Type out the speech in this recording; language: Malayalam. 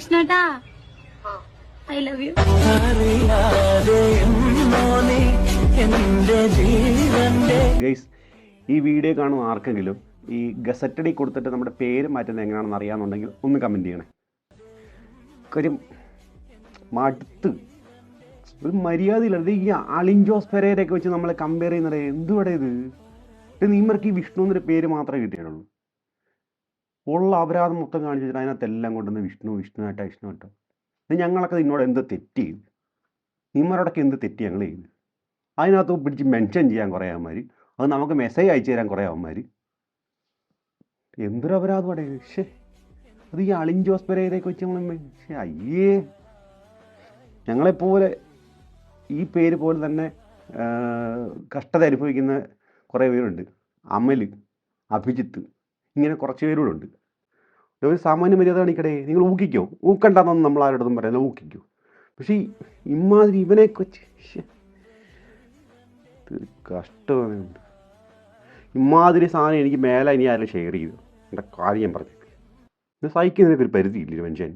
കൃഷ്ണേട്ടാ ഐ ലവ് യു. ഗൈസ്, ഈ വീഡിയോ കാണുന്ന ആർക്കെങ്കിലും ഈ ഗസറ്റഡി കൊടുത്തിട്ട് നമ്മുടെ പേര് മാറ്റുന്നത് എങ്ങനെയാണെന്ന് അറിയാമെന്നുണ്ടെങ്കിൽ ഒന്ന് കമൻറ്റ് ചെയ്യണേ. കാര്യം മടുത്ത് ഒരു മര്യാദയില്ല. ഈ അളിൻ ജോസ് പെരേരയൊക്കെ വെച്ച് നമ്മളെ കമ്പയർ ചെയ്യുന്നത് എന്തുവിടെ ഇത്? നീമർക്ക് ഈ വിഷ്ണു എന്നൊരു പേര് മാത്രമേ കിട്ടിയുള്ളൂ. ഉള്ള അപരാധം മൊത്തം കാണിച്ചിട്ട് അതിനകത്തെല്ലാം കൊണ്ടുവന്ന് വിഷ്ണു ഞങ്ങളൊക്കെ നിന്നോട് എന്ത് തെറ്റ് ചെയ്തു? നിമ്മരോടൊക്കെ എന്ത് തെറ്റ് ഞങ്ങൾ ചെയ്തു? അതിനകത്ത് പിടിച്ച് മെൻഷൻ ചെയ്യാൻ കുറേ അവന്മാർ, അത് നമുക്ക് മെസ്സേജ് അയച്ചു തരാൻ കുറേ അവന്മാർ. എന്തൊരു അപരാധമാണ് ഇത്? പക്ഷേ അത് ഈ അളിൻ ജോസ് പെരേരയൊക്കെ വെച്ച് നമ്മൾ അയ്യേ. ഞങ്ങളെപ്പോലെ ഈ പേര് പോലെ തന്നെ കഷ്ടത അനുഭവിക്കുന്ന കുറേ പേരുണ്ട്. അമൽ, അഭിജിത്ത്, ഇങ്ങനെ കുറച്ച് പേരൂടെ ഉണ്ട്. ഒരു സാമാന്യ മര്യാദ കാണിക്കടേ. നിങ്ങൾ ഊക്കിക്കോ, ഊക്കണ്ടെന്നൊന്നും നമ്മൾ ആരോടൊന്നും പറയില്ല, ഊക്കിക്കോ. പക്ഷേ ഇമാതിരി ഇവനെയൊക്കെ വെച്ച് കഷ്ടമുണ്ട്. ഇമാതിരി സാധനം എനിക്ക് മേലെ ഇനി ആരും ഷെയർ ചെയ്തു എൻ്റെ കാര്യം ഞാൻ പറഞ്ഞു. ഇത് സഹിക്കുന്നതിനൊക്കെ ഒരു പരിധിയില്ല മനുഷ്യൻ.